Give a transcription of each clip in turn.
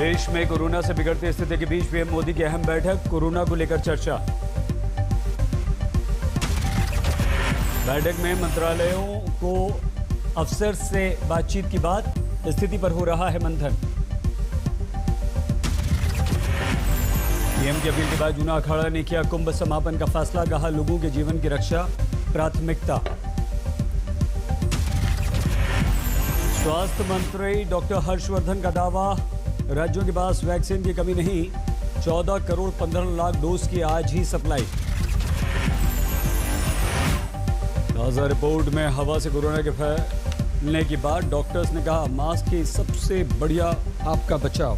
देश में कोरोना से बिगड़ती स्थिति के बीच पीएम मोदी की अहम बैठक, कोरोना को लेकर चर्चा। बैठक में मंत्रालयों को अफसर से बातचीत की बात, स्थिति पर हो रहा है मंथन। पीएम की अपील के बाद जूना अखाड़ा ने किया कुंभ समापन का फैसला, कहा लोगों के जीवन की रक्षा प्राथमिकता। स्वास्थ्य मंत्री डॉक्टर हर्षवर्धन का दावा, राज्यों के पास वैक्सीन की कमी नहीं, 14 करोड़ 15 लाख डोज की आज ही सप्लाई। ताजा रिपोर्ट में हवा से कोरोना के फैलने की बात, डॉक्टर्स ने कहा मास्क ही सबसे बढ़िया आपका बचाव।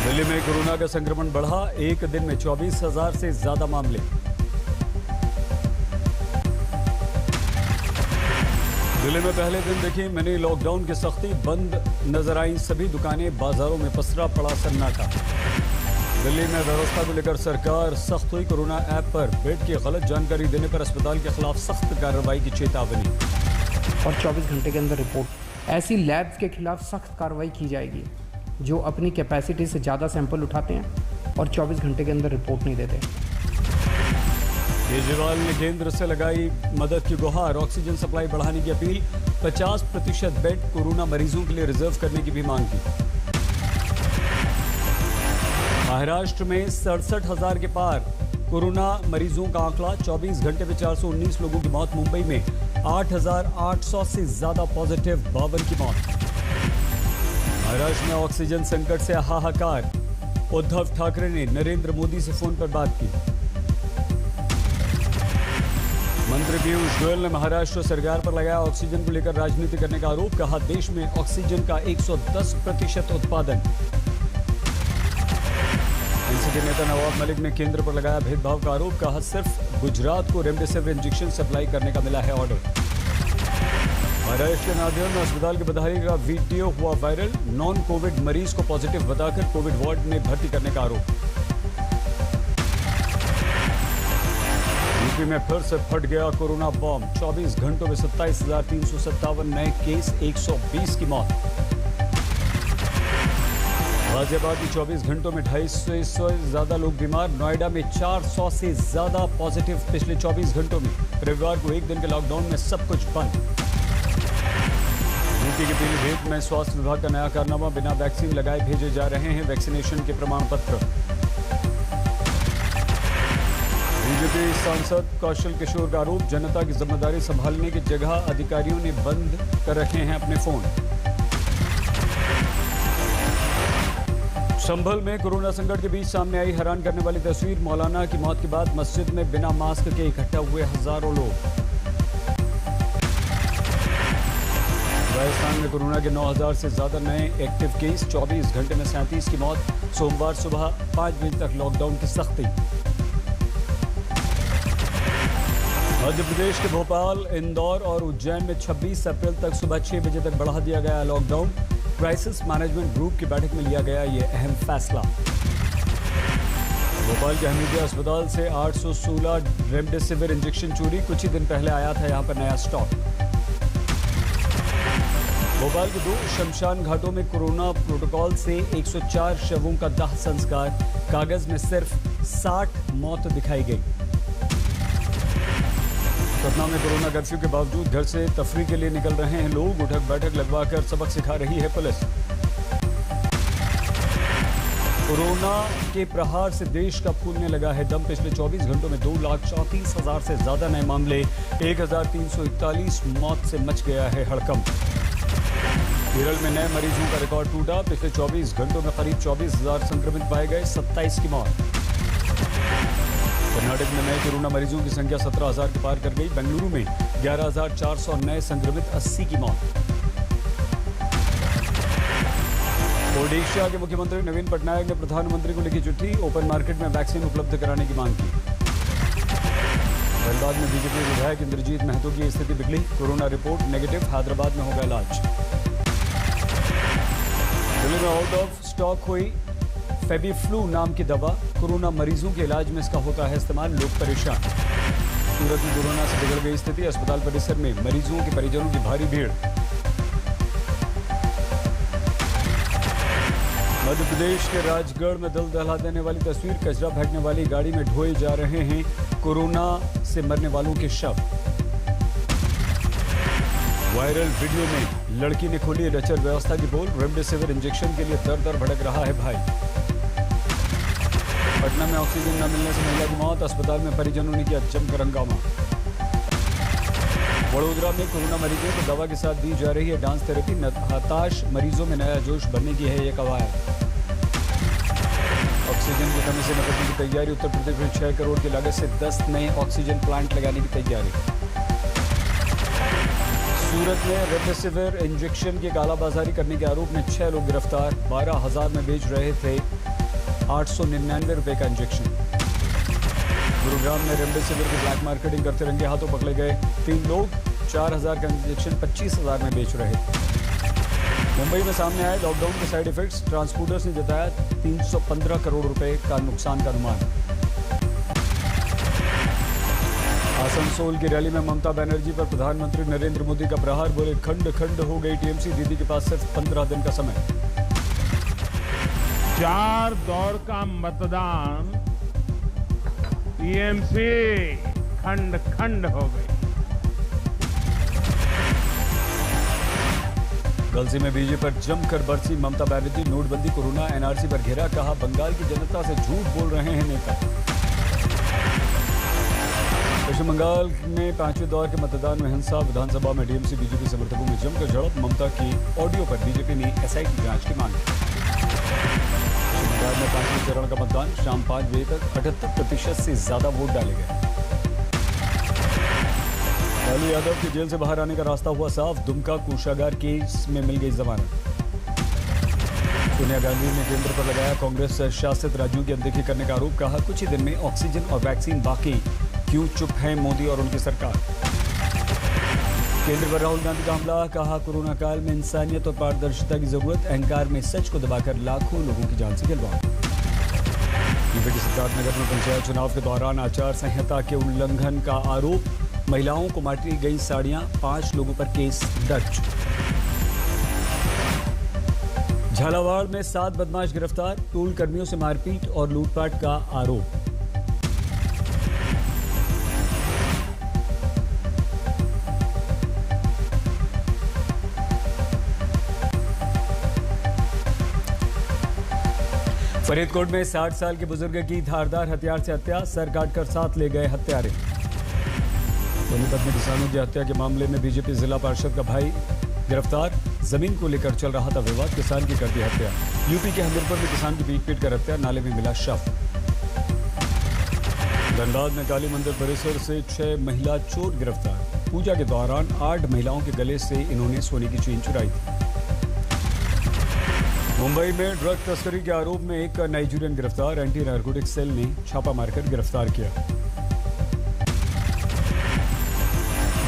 दिल्ली में कोरोना का संक्रमण बढ़ा, एक दिन में 24,000 से ज्यादा मामले। दिल्ली में पहले दिन देखी मिनी लॉकडाउन की सख्ती, बंद नजर आई सभी दुकानें, बाजारों में पसरा पड़ा सन्नाटा। दिल्ली में व्यवस्था को लेकर सरकार सख्त हुई, कोरोना ऐप पर बेड की गलत जानकारी देने पर अस्पताल के खिलाफ सख्त कार्रवाई की चेतावनी। और 24 घंटे के अंदर रिपोर्ट, ऐसी लैब्स के खिलाफ सख्त कार्रवाई की जाएगी जो अपनी कैपेसिटी से ज़्यादा सैंपल उठाते हैं और 24 घंटे के अंदर रिपोर्ट नहीं देते। केजरीवाल ने केंद्र से लगाई मदद की गुहार, ऑक्सीजन सप्लाई बढ़ाने की अपील, 50% बेड कोरोना मरीजों के लिए रिजर्व करने की भी मांग की। महाराष्ट्र में 67,000 के पार कोरोना मरीजों का आंकड़ा, 24 घंटे में 419 लोगों की मौत। मुंबई में 8,800 से ज्यादा पॉजिटिव, 52 की मौत। महाराष्ट्र में ऑक्सीजन संकट से हाहाकार, उद्धव ठाकरे ने नरेंद्र मोदी से फोन पर बात की। मंत्री पीयूष गोयल ने महाराष्ट्र सरकार पर लगाया ऑक्सीजन को लेकर राजनीति करने का आरोप, कहा देश में ऑक्सीजन का 110% उत्पादन। एनसीपी नेता नवाब मलिक ने केंद्र पर लगाया भेदभाव का आरोप, कहा सिर्फ गुजरात को रेमडेसिविर इंजेक्शन सप्लाई करने का मिला है ऑर्डर। महाराष्ट्र के नांदेड़ में अस्पताल के प्रभारी का वीडियो हुआ वायरल, नॉन कोविड मरीज को पॉजिटिव बताकर कोविड वार्ड में भर्ती करने का आरोप। यूपी में फिर से फट गया कोरोना बॉम्ब, 24 घंटों में 27,357 नए केस, 120 की मौत। गाजियाबाद में 24 घंटों में 250 से ज्यादा लोग बीमार, नोएडा में 400 से ज्यादा पॉजिटिव पिछले 24 घंटों में। रविवार को एक दिन के लॉकडाउन में सब कुछ बंद। यूपी के पीलीभीत में स्वास्थ्य विभाग का नया कारनामा, बिना वैक्सीन लगाए भेजे जा रहे हैं वैक्सीनेशन के प्रमाण पत्र। बीजेपी सांसद कौशल किशोर का आरोप, जनता की जिम्मेदारी संभालने की जगह अधिकारियों ने बंद कर रखे हैं अपने फोन। संभल में कोरोना संकट के बीच सामने आई हैरान करने वाली तस्वीर, मौलाना की मौत के बाद मस्जिद में बिना मास्क के इकट्ठा हुए हजारों लोग। राजस्थान में कोरोना के 9,000 से ज्यादा नए एक्टिव केस, 24 घंटे में 37 की मौत। सोमवार सुबह 5 बजे तक लॉकडाउन की सख्ती। मध्य प्रदेश के भोपाल, इंदौर और उज्जैन में 26 अप्रैल तक सुबह 6 बजे तक बढ़ा दिया गया लॉकडाउन। क्राइसिस मैनेजमेंट ग्रुप की बैठक में लिया गया ये अहम फैसला। भोपाल के हमीदिया अस्पताल से 816 रेमडेसिविर इंजेक्शन चोरी, कुछ ही दिन पहले आया था यहां पर नया स्टॉक। भोपाल के 2 शमशान घाटों में कोरोना प्रोटोकॉल से 104 शवों का दाह संस्कार, कागज में सिर्फ 60 मौत दिखाई गई। सतना में कोरोना कर्फ्यू के बावजूद घर से तफरीह के लिए निकल रहे हैं लोग, उठक बैठक लगवाकर सबक सिखा रही है पुलिस। कोरोना के प्रहार से देश का फूलने लगा है दम, पिछले 24 घंटों में 2,34,000 से ज्यादा नए मामले, 1,341 मौत से मच गया है हड़कंप। केरल में नए मरीजों का रिकॉर्ड टूटा, पिछले 24 घंटों में करीब 24,000 संक्रमित पाए गए, 27 की मौत। कर्नाटक में नए कोरोना मरीजों की संख्या 17,000 के पार कर गई, बेंगलुरु में 11,400 नए संक्रमित, 80 की मौत। ओडिशा के मुख्यमंत्री नवीन पटनायक ने प्रधानमंत्री को लिखी चिट्ठी, ओपन मार्केट में वैक्सीन उपलब्ध कराने की मांग की। धनबाद में बीजेपी विधायक इंद्रजीत महतो की स्थिति बिगड़ी, कोरोना रिपोर्ट नेगेटिव, हैदराबाद में होगा इलाज। दिल्ली में आउट ऑफ स्टॉक हुई फेबीफ्लू नाम की दवा, कोरोना मरीजों के इलाज में इसका होता है इस्तेमाल, लोग परेशान। सूरत में कोरोना से बिगड़ गई स्थिति, अस्पताल परिसर में मरीजों के परिजनों की भारी भीड़। मध्य प्रदेश के राजगढ़ में दिल दहला देने वाली तस्वीर, कचरा फेंकने वाली गाड़ी में ढोए जा रहे हैं कोरोना से मरने वालों के शव। वायरल वीडियो में लड़की ने खोली रचर व्यवस्था की पोल, रेमडेसिविर इंजेक्शन के लिए दर दर भड़क रहा है भाई। पटना में ऑक्सीजन न मिलने से महिला की मौत, अस्पताल में परिजनों ने किया जमकर हंगामा। वडोदरा में कोरोना मरीजों को दवा के साथ दी जा रही है डांस थेरेपी, हताश मरीजों में नया जोश भरने की है ये कवायद। ऑक्सीजन की कमी से निपटने की तैयारी, उत्तर प्रदेश में 6 करोड़ की लागत से 10 नए ऑक्सीजन प्लांट लगाने की तैयारी। सूरत में रेमडेसिविर इंजेक्शन की कालाबाजारी करने के आरोप में 6 लोग गिरफ्तार, 12,000 में बेच रहे थे 899 रुपए का इंजेक्शन। गुरुग्राम में रेमडेसिविर की ब्लैक मार्केटिंग करते रंगे हाथों पकड़े गए 3 लोग, 4,000 का इंजेक्शन 25,000 में बेच रहे थे। मुंबई में सामने आए लॉकडाउन के साइड इफेक्ट्स, ट्रांसपोर्टर्स ने जताया 315 करोड़ रुपए का नुकसान का अनुमान। आसनसोल की रैली में ममता बनर्जी पर प्रधानमंत्री नरेंद्र मोदी का प्रहार, बोले खंड खंड हो गई टीएमसी, दीदी के पास सिर्फ 15 दिन का समय। 4 दौर का मतदान, टीएमसी खंड खंड हो गई। गलसी में बीजेपी पर जमकर बरसी ममता बनर्जी, नोटबंदी कोरोना एनआरसी पर घेरा, कहा बंगाल की जनता से झूठ बोल रहे हैं नेता। पश्चिम बंगाल में 5वें दौर के मतदान में हिंसा, विधानसभा में टीएमसी बीजेपी समर्थकों में जमकर झड़प, ममता की ऑडियो पर बीजेपी ने एसआईटी जांच की मांग की। पश्चिम बंगाल में 5वें चरण का मतदान, शाम 5 बजे तक 78% से ज्यादा वोट डाले गए। लालू यादव की जेल से बाहर आने का रास्ता हुआ साफ, दुमका कोषागार केस में मिल गई जमानत। सोनिया गांधी ने केंद्र पर लगाया कांग्रेस शासित राज्यों की अनदेखी करने का आरोप, कहा कुछ ही दिन में ऑक्सीजन और वैक्सीन बाकी, क्यों चुप है मोदी और उनकी सरकार। केंद्र पर राहुल गांधी का हमला, कहा कोरोना काल में इंसानियत और पारदर्शिता की जरूरत, अहंकार में सच को दबाकर लाखों लोगों की जान से खिलवाड़। यूपी के सिद्धार्थनगर में पंचायत चुनाव के दौरान आचार संहिता के उल्लंघन का आरोप, महिलाओं को बांटी गई साड़ियां, 5 लोगों पर केस दर्ज। झालावाड़ में 7 बदमाश गिरफ्तार, टोल कर्मियों से मारपीट और लूटपाट का आरोप। फरीदकोट में 60 साल के बुजुर्ग की धारदार हथियार से हत्या, सर काटकर साथ ले गए हत्यारे। दोनों पत्नी किसानों की हत्या के मामले में बीजेपी जिला पार्षद का भाई गिरफ्तार, जमीन को लेकर चल रहा था विवाद, किसान की कर दी हत्या। यूपी के हमीरपुर में किसान की पीट कर हत्या, नाले में मिला शव। धनबाद में काली मंदिर परिसर से 6 महिला चोर गिरफ्तार, पूजा के दौरान 8 महिलाओं के गले से इन्होंने सोने की चेन चुराई थी। मुंबई में ड्रग तस्करी के आरोप में एक नाइजीरियन गिरफ्तार, एंटी नारकोटिक सेल ने छापा मारकर गिरफ्तार किया।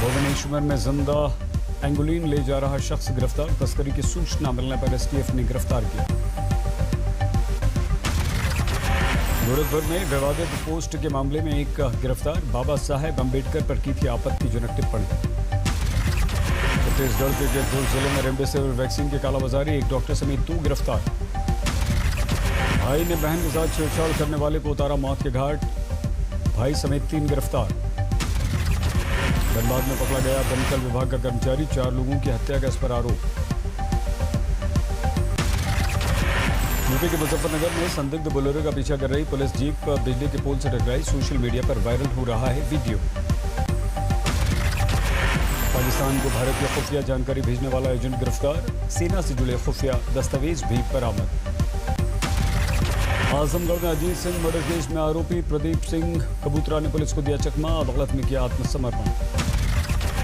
भुवनेश्वर में जिंदा एंगोलिन ले जा रहा शख्स गिरफ्तार, तस्करी की सूचना मिलने पर एसटीएफ ने गिरफ्तार किया। गोरखपुर में विवादित पोस्ट के मामले में एक गिरफ्तार, बाबा साहेब अंबेडकर पर की थी आपत्तिजनक टिप्पणी। छत्तीसगढ़ के जगदलपुर जिले में रेमडेसिविर वैक्सीन की कालाबाजारी, एक डॉक्टर समेत 2 गिरफ्तार। भाई ने बहन के साथ छेड़छाड़ करने वाले को उतारा मौत के घाट, भाई समेत 3 गिरफ्तार। धनबाद में पकड़ा गया दमकल विभाग का कर्मचारी, 4 लोगों की हत्या का इस पर आरोप। यूपी के मुजफ्फरनगर में संदिग्ध बोलेरो का पीछा कर रही पुलिस जीप बिजली के पोल से टकराई, सोशल मीडिया पर वायरल हो रहा है वीडियो। पाकिस्तान को भारतीय खुफिया जानकारी भेजने वाला एजेंट गिरफ्तार, सेना से जुड़े खुफिया दस्तावेज भी बरामद। आजमगढ़ में अजीत सिंह मर्डर केस में आरोपी प्रदीप सिंह कबूतरा ने पुलिस को दिया चकमा, अदालत में किया आत्मसमर्पण।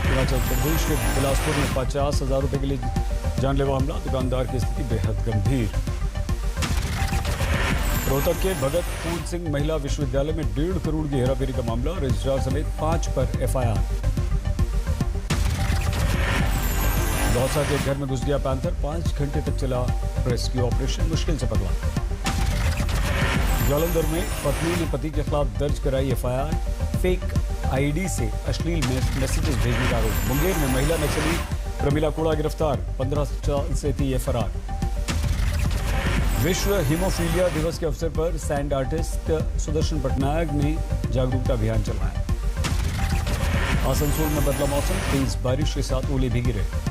हिमाचल प्रदेश के बिलासपुर में 50,000 रुपए के लिए जानलेवा हमला, दुकानदार की स्थिति बेहद गंभीर। रोहतक के भगत पूर्ण सिंह महिला विश्वविद्यालय में 1.5 करोड़ की हेराफेरी का मामला, रजिस्ट्रार समेत 5 पर एफआईआर। दौसा के घर में घुस गया पैंथर, 5 घंटे तक चला रेस्क्यू ऑपरेशन, मुश्किल से पकड़ा। जालंधर में पत्नी ने पति के खिलाफ दर्ज कराई एफआईआर, फेक आईडी से अश्लील मैसेजेस भेजने का आरोप। मुंगेर में महिला नक्सली प्रमिला कोड़ा गिरफ्तार, 15 साल से थी ये फरार। विश्व हीमोफीलिया दिवस के अवसर पर सैंड आर्टिस्ट सुदर्शन पटनायक ने जागरूकता अभियान चलाया। आसनसोल में बदला मौसम, तेज बारिश के साथ ओले भी गिरे।